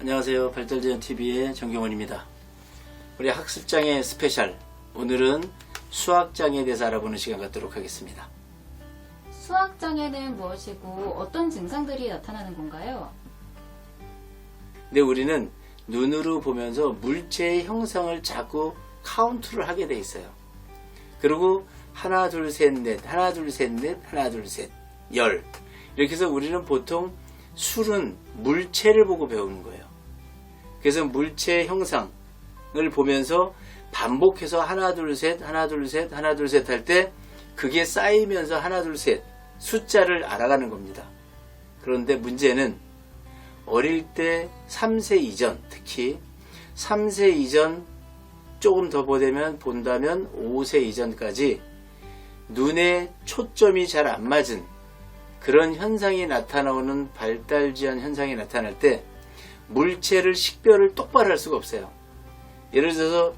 안녕하세요. 발달지원TV의 정경원입니다. 우리 학습장애 스페셜, 오늘은 수학장애에 대해서 알아보는 시간 갖도록 하겠습니다. 수학장애는 무엇이고 어떤 증상들이 나타나는 건가요? 근데 우리는 눈으로 보면서 물체의 형상을 자꾸 카운트를 하게 돼 있어요. 그리고 하나 둘 셋 넷, 하나 둘 셋 넷, 하나 둘 셋, 열, 이렇게 해서 우리는 보통 술은 물체를 보고 배우는 거예요. 그래서 물체 형상을 보면서 반복해서 하나 둘 셋, 하나 둘 셋, 하나 둘 셋 할 때 그게 쌓이면서 하나 둘 셋 숫자를 알아가는 겁니다. 그런데 문제는 어릴 때 3세 이전, 특히 3세 이전, 조금 더 본다면 5세 이전까지 눈에 초점이 잘 안 맞은 그런 현상이 나타나오는 발달지연 현상이 나타날 때 물체를 식별을 똑바로 할 수가 없어요. 예를 들어서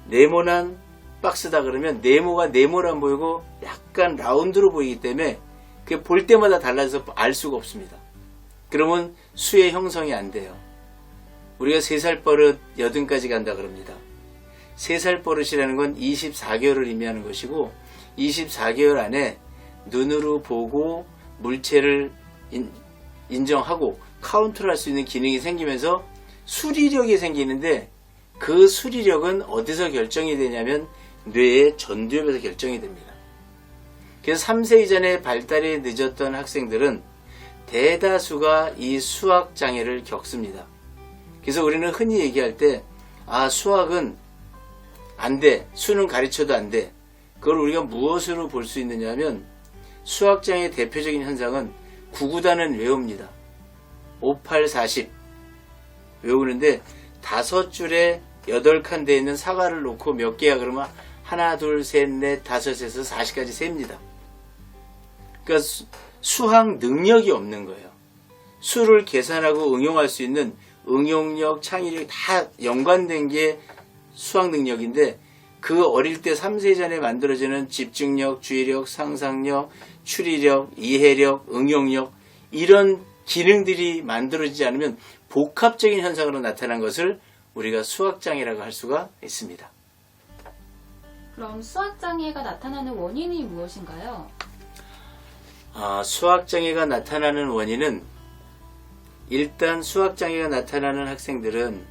네모난 박스다 그러면 네모가 네모로 안 보이고 약간 라운드로 보이기 때문에 그게 볼 때마다 달라져서 알 수가 없습니다. 그러면 수의 형성이 안 돼요. 우리가 3살 버릇 80까지 간다 그럽니다. 3살 버릇이라는 건 24개월을 의미하는 것이고 24개월 안에 눈으로 보고 물체를 인정하고 카운트를 할 수 있는 기능이 생기면서 수리력이 생기는데 그 수리력은 어디서 결정이 되냐면 뇌의 전두엽에서 결정이 됩니다. 그래서 3세 이전에 발달이 늦었던 학생들은 대다수가 이 수학장애를 겪습니다. 그래서 우리는 흔히 얘기할 때 수학은 안 돼, 수는 가르쳐도 안 돼. 그걸 우리가 무엇으로 볼 수 있느냐 하면 수학장애의 대표적인 현상은 구구단은 외웁니다. 5, 8, 40 외우는데 5줄에 8칸 되어 있는 사과를 놓고 몇 개야 그러면 하나, 둘, 셋, 넷, 다섯에서 40까지 셉니다. 그러니까 수학 능력이 없는 거예요. 수를 계산하고 응용할 수 있는 응용력, 창의력이 다 연관된 게 수학 능력인데 그 어릴 때 3세 전에 만들어지는 집중력, 주의력, 상상력, 추리력, 이해력, 응용력 이런 기능들이 만들어지지 않으면 복합적인 현상으로 나타난 것을 우리가 수학장애라고 할 수가 있습니다. 그럼 수학장애가 나타나는 원인이 무엇인가요? 수학장애가 나타나는 원인은 일단 수학장애가 나타나는 학생들은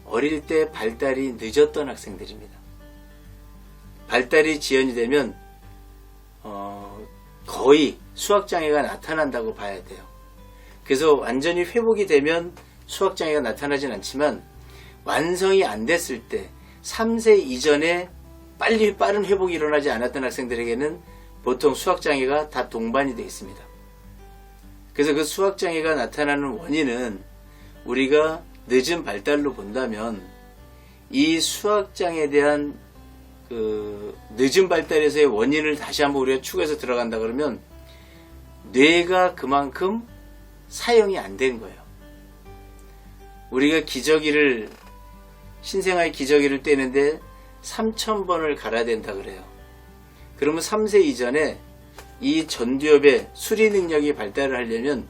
어릴 때 발달이 늦었던 학생들입니다. 발달이 지연이 되면 거의 수학장애가 나타난다고 봐야 돼요. 그래서 완전히 회복이 되면 수학장애가 나타나진 않지만 완성이 안 됐을 때 3세 이전에 빠른 회복이 일어나지 않았던 학생들에게는 보통 수학장애가 다 동반이 되어 있습니다. 그래서 그 수학장애가 나타나는 원인은 우리가 늦은 발달로 본다면 이 수학장애에 대한 늦은 발달에서의 원인을 다시 한번 우리가 추구해서 들어간다 그러면 뇌가 그만큼 사용이 안 된 거예요. 우리가 신생아의 기저귀를 떼는데 3000번을 갈아야 된다 그래요. 그러면 3세 이전에 이 전두엽의 수리 능력이 발달을 하려면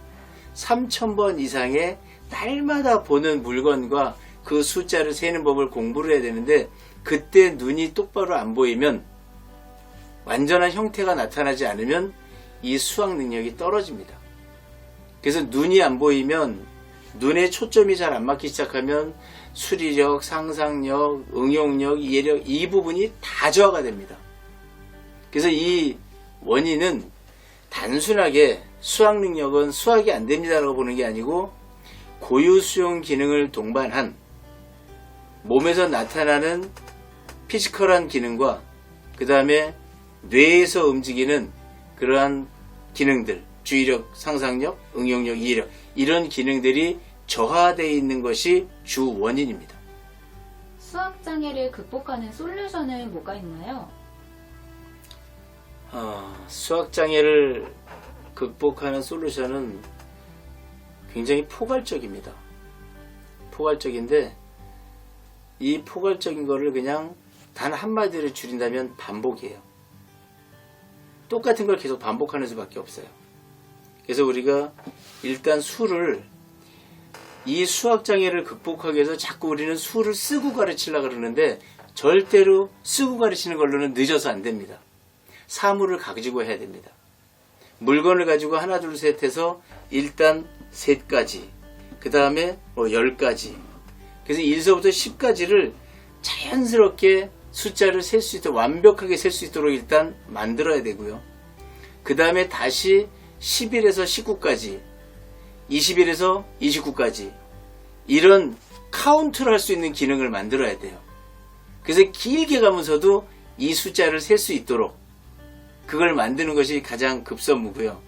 3000번 이상의 날마다 보는 물건과 그 숫자를 세는 법을 공부를 해야 되는데 그때 눈이 똑바로 안 보이면 완전한 형태가 나타나지 않으면 이 수학 능력이 떨어집니다. 그래서 눈이 안 보이면 눈에 초점이 잘 안 맞기 시작하면 수리력, 상상력, 응용력, 이해력 이 부분이 다 저하가 됩니다. 그래서 이 원인은 단순하게 수학 능력은 수학이 안 됩니다라고 보는 게 아니고 고유 수용 기능을 동반한 몸에서 나타나는 피지컬한 기능과 그 다음에 뇌에서 움직이는 그러한 기능들, 주의력, 상상력, 응용력, 이해력 이런 기능들이 저하되어 있는 것이 주 원인입니다. 수학장애를 극복하는 솔루션은 뭐가 있나요? 수학장애를 극복하는 솔루션은 굉장히 포괄적입니다. 포괄적인데 이 포괄적인 거를 그냥 단 한마디로 줄인다면 반복이에요. 똑같은 걸 계속 반복하는 수밖에 없어요. 그래서 우리가 일단 수를 이 수학장애를 극복하기 위해서 자꾸 우리는 수를 쓰고 가르치려고 그러는데 절대로 쓰고 가르치는 걸로는 늦어서 안 됩니다. 사물을 가지고 해야 됩니다. 물건을 가지고 하나 둘 셋 해서 일단 셋까지, 그 다음에 10가지, 그래서 1서부터 10까지를 자연스럽게 숫자를 셀 수 있도록, 완벽하게 셀 수 있도록 일단 만들어야 되고요. 그 다음에 다시 11에서 19까지, 21에서 29까지 이런 카운트를 할 수 있는 기능을 만들어야 돼요. 그래서 길게 가면서도 이 숫자를 셀 수 있도록 그걸 만드는 것이 가장 급선무고요.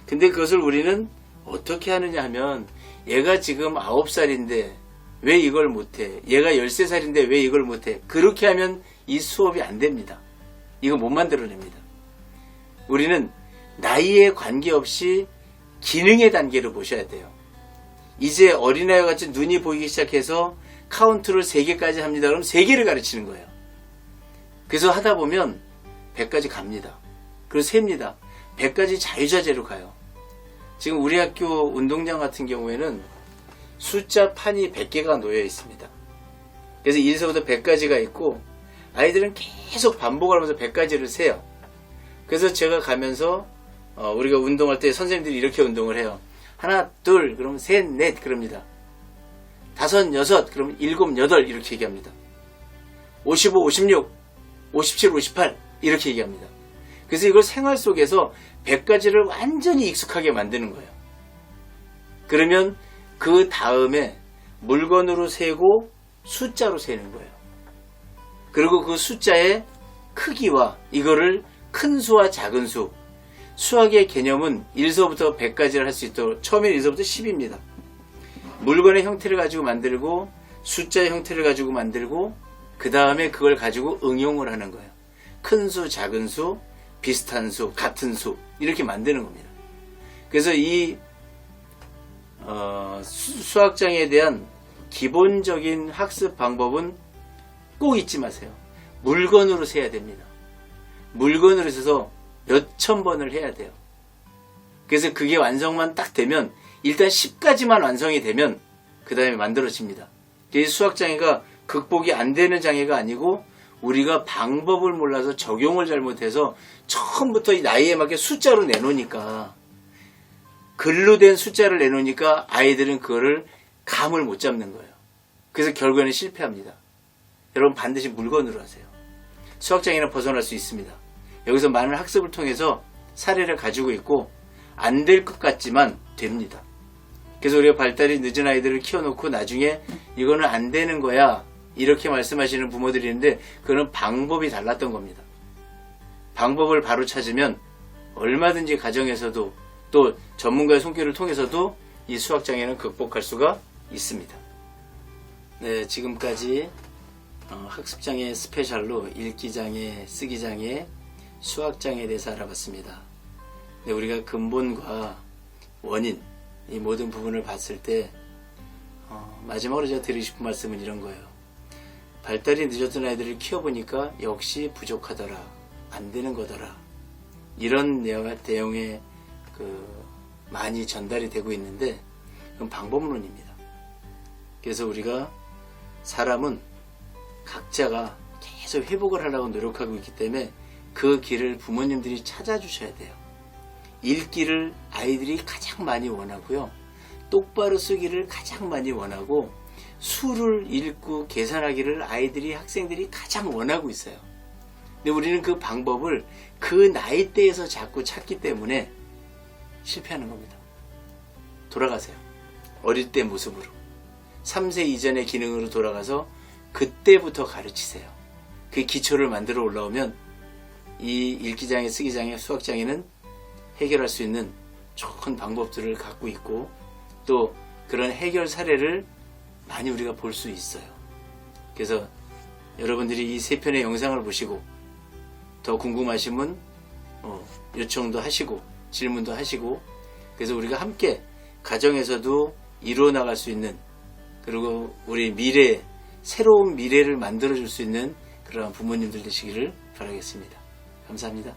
근데 그것을 우리는 어떻게 하느냐 하면, 얘가 지금 9살인데 왜 이걸 못해? 얘가 13살인데 왜 이걸 못해? 그렇게 하면 이 수업이 안 됩니다. 이거 못 만들어냅니다. 우리는 나이에 관계없이 기능의 단계를 보셔야 돼요. 이제 어린아이와 같이 눈이 보이기 시작해서 카운트를 3개까지 합니다. 그럼 3개를 가르치는 거예요. 그래서 하다 보면 100까지 갑니다. 그래서 셉니다. 100까지 자유자재로 가요. 지금 우리 학교 운동장 같은 경우에는 숫자 판이 100개가 놓여 있습니다. 그래서 1서부터 100까지가 있고 아이들은 계속 반복하면서 100까지를 세요. 그래서 제가 가면서 우리가 운동할 때 선생님들이 이렇게 운동을 해요. 하나, 둘, 그러면 셋, 넷, 그럽니다. 5, 6, 그러면 7, 8 이렇게 얘기합니다. 55, 56, 57, 58 이렇게 얘기합니다. 그래서 이걸 생활 속에서 100가지를 완전히 익숙하게 만드는 거예요. 그러면 그 다음에 물건으로 세고 숫자로 세는 거예요. 그리고 그 숫자의 크기와 이거를 큰 수와 작은 수, 수학의 개념은 1서부터 100까지를 할 수 있도록 처음에 1서부터 10입니다. 물건의 형태를 가지고 만들고 숫자의 형태를 가지고 만들고 그 다음에 그걸 가지고 응용을 하는 거예요. 큰 수, 작은 수, 비슷한 수, 같은 수 이렇게 만드는 겁니다. 그래서 이 수학장애에 대한 기본적인 학습 방법은 꼭 잊지 마세요. 물건으로 세야 됩니다. 물건으로 세서 몇천 번을 해야 돼요. 그래서 그게 완성만 딱 되면 일단 10까지만 완성이 되면 그 다음에 만들어집니다. 수학장애가 극복이 안 되는 장애가 아니고 우리가 방법을 몰라서 적용을 잘못해서 처음부터 이 나이에 맞게 숫자로 내놓으니까, 글로 된 숫자를 내놓으니까 아이들은 그거를 감을 못 잡는 거예요. 그래서 결국에는 실패합니다. 여러분 반드시 물건으로 하세요. 수학장애는 벗어날 수 있습니다. 여기서 많은 학습을 통해서 사례를 가지고 있고 안 될 것 같지만 됩니다. 그래서 우리가 발달이 늦은 아이들을 키워놓고 나중에 이거는 안 되는 거야 이렇게 말씀하시는 부모들이 있는데 그거는 방법이 달랐던 겁니다. 방법을 바로 찾으면 얼마든지 가정에서도 또 전문가의 손길을 통해서도 이 수학장애는 극복할 수가 있습니다. 네, 지금까지 학습장애 스페셜로 읽기장애, 쓰기장애, 수학장애에 대해서 알아봤습니다. 네, 우리가 근본과 원인, 이 모든 부분을 봤을 때 마지막으로 제가 드리고 싶은 말씀은 이런 거예요. 발달이 늦었던 아이들을 키워보니까 역시 부족하더라, 안 되는 거더라, 이런 내용의 많이 전달이 되고 있는데 그건 방법론입니다. 그래서 우리가 사람은 각자가 계속 회복을 하려고 노력하고 있기 때문에 그 길을 부모님들이 찾아주셔야 돼요. 읽기를 아이들이 가장 많이 원하고요. 똑바로 쓰기를 가장 많이 원하고 수를 읽고 계산하기를 아이들이, 학생들이 가장 원하고 있어요. 근데 우리는 그 방법을 그 나이대에서 자꾸 찾기 때문에 실패하는 겁니다. 돌아가세요. 어릴 때 모습으로. 3세 이전의 기능으로 돌아가서 그때부터 가르치세요. 그 기초를 만들어 올라오면 이 읽기장애, 쓰기장애, 수학장애는 해결할 수 있는 좋은 방법들을 갖고 있고 또 그런 해결 사례를 많이 우리가 볼 수 있어요. 그래서 여러분들이 이 3편의 영상을 보시고 더 궁금하시면 요청도 하시고 질문도 하시고, 그래서 우리가 함께 가정에서도 이루어 나갈 수 있는, 그리고 우리 미래, 새로운 미래를 만들어 줄 수 있는 그러한 부모님들 되시기를 바라겠습니다. 감사합니다.